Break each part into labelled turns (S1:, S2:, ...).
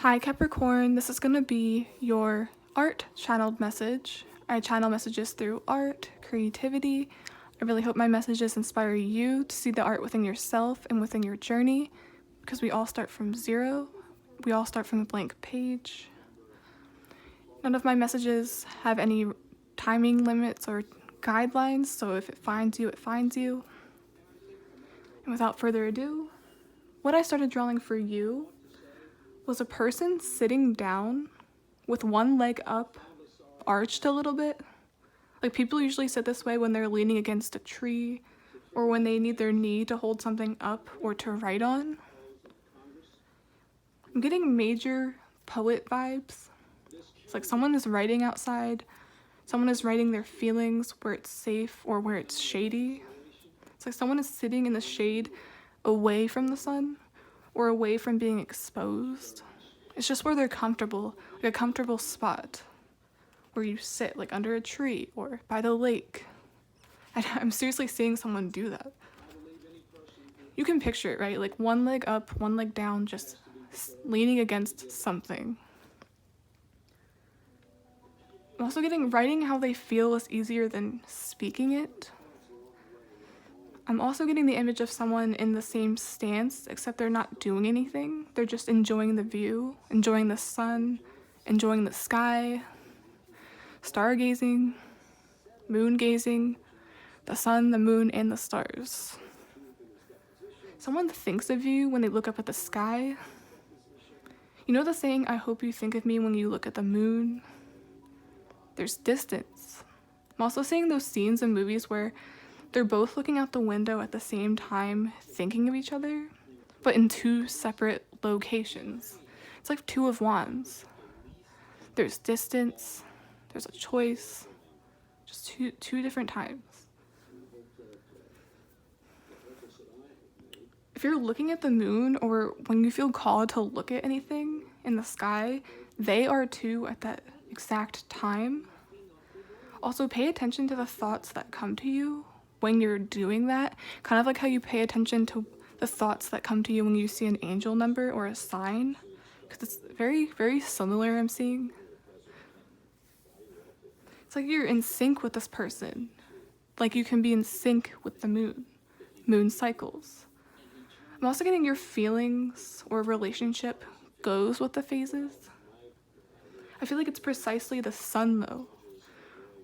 S1: Hi Capricorn, this is going to be your art channeled message. I channel messages through art, creativity. I really hope my messages inspire you to see the art within yourself and within your journey, because we all start from zero. We all start from a blank page. None of my messages have any timing limits or guidelines, so if it finds you, it finds you. And without further ado, what I started drawing for you was a person sitting down with one leg up, arched a little bit. Like, people usually sit this way when they're leaning against a tree or when they need their knee to hold something up or to write on. I'm getting major poet vibes. It's like someone is writing outside, someone is writing their feelings where it's safe or where it's shady. It's like someone is sitting in the shade away from the sun or away from being exposed. It's just where they're comfortable, like a comfortable spot where you sit, like under a tree or by the lake. I'm seriously seeing someone do that. You can picture it, right? Like one leg up, one leg down, just leaning against something. I'm also getting writing how they feel is easier than speaking it. I'm also getting the image of someone in the same stance, except they're not doing anything. They're just enjoying the view, enjoying the sun, enjoying the sky, stargazing, moon gazing, the sun, the moon, and the stars. Someone thinks of you when they look up at the sky. You know the saying, I hope you think of me when you look at the moon? There's distance. I'm also seeing those scenes in movies where they're both looking out the window at the same time, thinking of each other, but in two separate locations. It's like two of wands. There's distance, there's a choice, just two different times. If you're looking at the moon, or when you feel called to look at anything in the sky, they are too at that exact time. Also, pay attention to the thoughts that come to you when you're doing that, kind of like how you pay attention to the thoughts that come to you when you see an angel number or a sign, because it's very, very similar, I'm seeing. It's like you're in sync with this person, like you can be in sync with the moon cycles. I'm also getting your feelings or relationship goes with the phases. I feel like it's precisely the sun, though.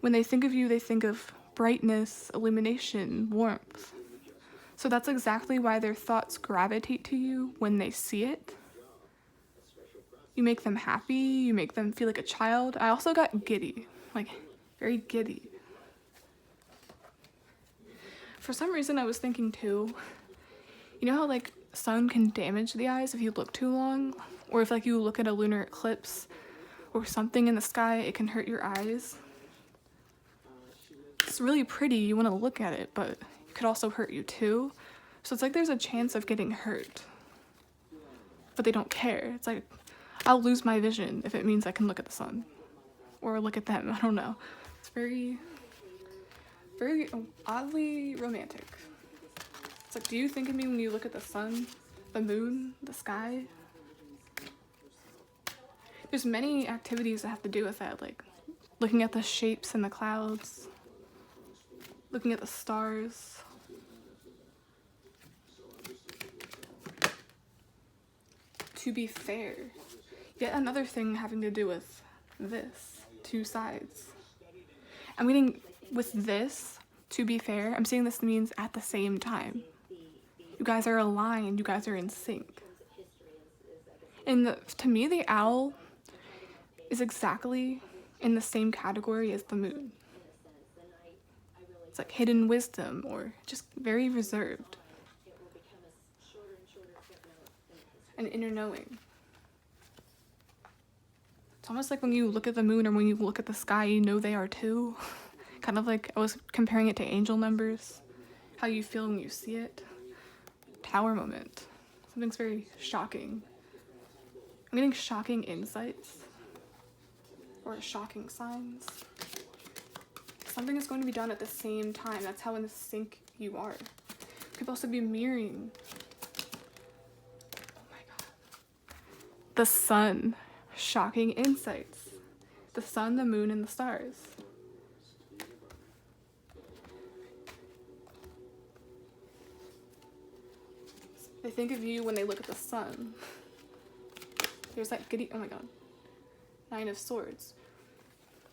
S1: When they think of you, they think of brightness, illumination, warmth. So that's exactly why their thoughts gravitate to you when they see it. You make them happy, you make them feel like a child. I also got giddy, like very giddy. For some reason I was thinking too, you know how like sun can damage the eyes if you look too long? Or if like you look at a lunar eclipse or something in the sky, it can hurt your eyes. It's really pretty, you want to look at it, but it could also hurt you too. So it's like there's a chance of getting hurt, but they don't care. It's like, I'll lose my vision if it means I can look at the sun or look at them. I don't know. It's very, very oddly romantic. It's like, do you think of me when you look at the sun, the moon, the sky? There's many activities that have to do with that, like looking at the shapes in the clouds, looking at the stars. To be fair, yet another thing having to do with this, two sides. I'm getting with this, to be fair, I'm seeing this means at the same time. You guys are aligned, you guys are in sync. And to me, the owl is exactly in the same category as the moon. It's like hidden wisdom or just very reserved. An inner knowing. It's almost like when you look at the moon or when you look at the sky, you know they are too. Kind of like I was comparing it to angel numbers, how you feel when you see it. Tower moment. Something's very shocking. I'm getting shocking insights or shocking signs. Something is going to be done at the same time. That's how in sync you are. Could also be mirroring. Oh my god. The sun. Shocking insights. The sun, the moon, and the stars. They think of you when they look at the sun. There's that giddy, oh my god, 9 of Swords.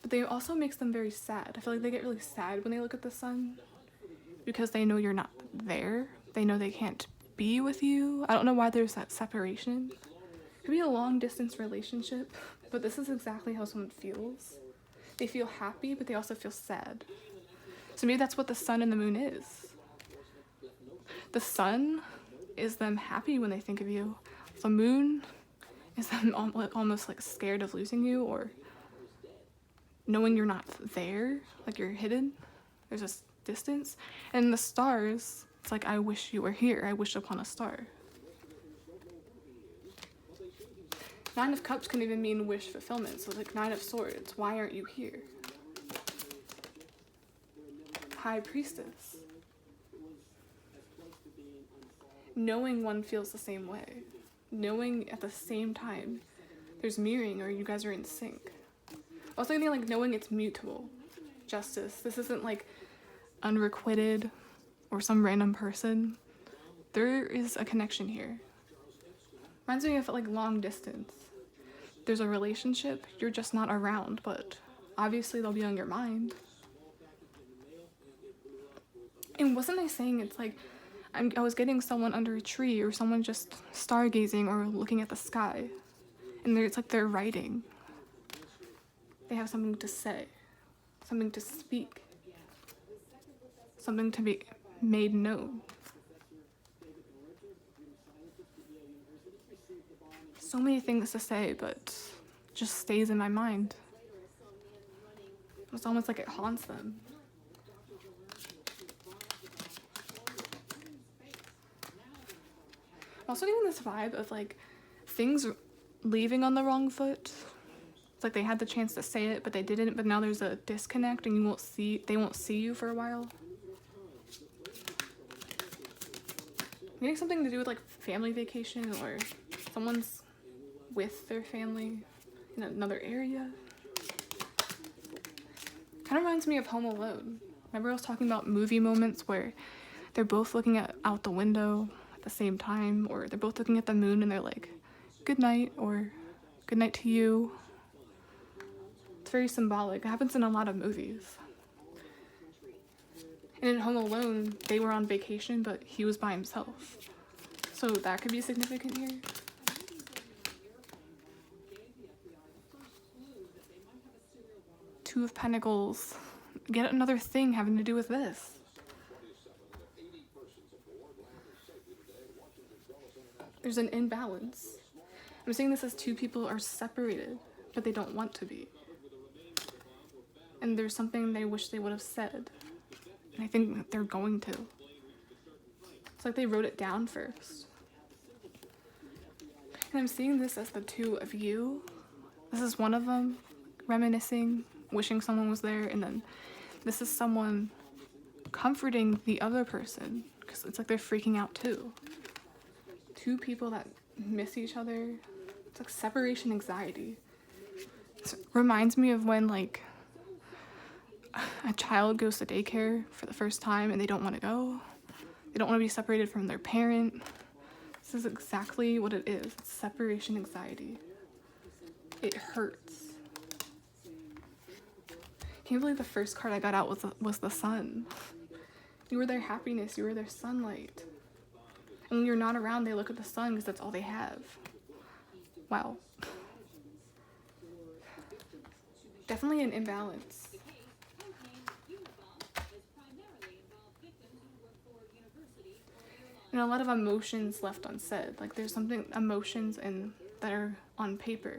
S1: But they also makes them very sad. I feel like they get really sad when they look at the sun because they know you're not there. They know they can't be with you. I don't know why there's that separation. It could be a long distance relationship, but this is exactly how someone feels. They feel happy, but they also feel sad. So maybe that's what the sun and the moon is. The sun is them happy when they think of you. The moon is them almost like scared of losing you or knowing you're not there, like you're hidden. There's this distance. And the stars, it's like, I wish you were here. I wish upon a star. 9 of Cups can even mean wish fulfillment. So like 9 of Swords, why aren't you here? High Priestess. Knowing one feels the same way. Knowing at the same time there's mirroring or you guys are in sync. Also thinking like knowing it's mutual. Justice. This isn't like unrequited or some random person. There is a connection here. Reminds me of like long distance. There's a relationship, you're just not around, but obviously they'll be on your mind. And wasn't I saying it's like I was getting someone under a tree or someone just stargazing or looking at the sky. And it's like they're writing. They have something to say, something to speak, something to be made known. So many things to say, but just stays in my mind. It's almost like it haunts them. I'm also getting this vibe of like things leaving on the wrong foot. It's like they had the chance to say it, but they didn't, but now there's a disconnect and they won't see you for a while. I'm getting something to do with like family vacation or someone's with their family in another area. Kind of reminds me of Home Alone. Remember I was talking about movie moments where they're both looking out the window at the same time, or they're both looking at the moon and they're like, good night, or good night to you. It's very symbolic. It happens in a lot of movies. And in Home Alone, they were on vacation, but he was by himself. So that could be significant here. Two of Pentacles. Get another thing having to do with this. There's an imbalance. I'm saying this as two people are separated, but they don't want to be. And there's something they wish they would have said. And I think they're going to. It's like they wrote it down first. And I'm seeing this as the two of you. This is one of them reminiscing, wishing someone was there, and then this is someone comforting the other person because it's like they're freaking out too. Two people that miss each other. It's like separation anxiety. It reminds me of when like a child goes to daycare for the first time and they don't want to go. They don't want to be separated from their parent. This is exactly what it is. It's separation anxiety. It hurts. Can't believe the first card I got out was the sun. You were their happiness. You were their sunlight. And when you're not around, they look at the sun because that's all they have. Wow. Definitely an imbalance. And a lot of emotions left unsaid. Like there's something, emotions that are on paper.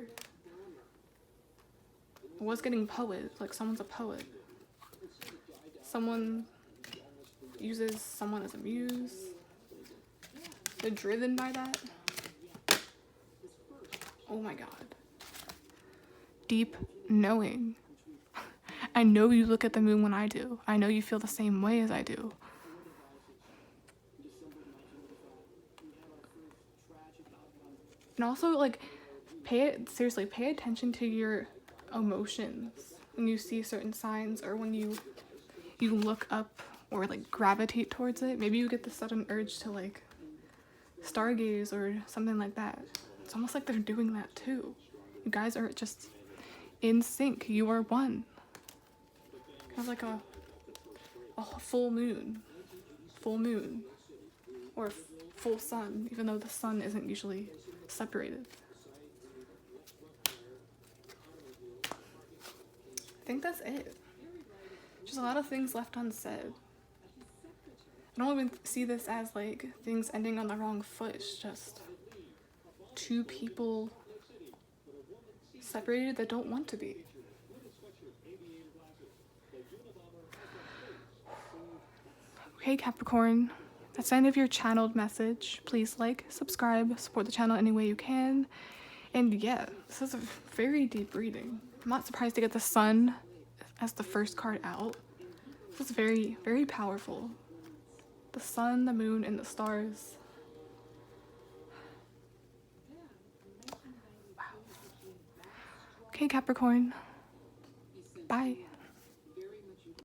S1: I was getting poet, like someone's a poet. Someone uses someone as a muse. They're driven by that. Oh my god. Deep knowing. I know you look at the moon when I do. I know you feel the same way as I do. And also, like, seriously, pay attention to your emotions when you see certain signs, or when you look up or like gravitate towards it. Maybe you get the sudden urge to like stargaze or something like that. It's almost like they're doing that too. You guys are just in sync. You are one. Kind of like a full moon, or full sun, even though the sun isn't usually separated. I think that's it. Just a lot of things left unsaid. I don't even see this as like things ending on the wrong foot. It's just two people separated that don't want to be. Okay, Capricorn, that's the end of your channeled message. Please like, subscribe, support the channel any way you can. And yeah, this is a very deep reading. I'm not surprised to get the sun as the first card out. This is very, very powerful. The sun, the moon, and the stars. Wow. Okay, Capricorn. Bye.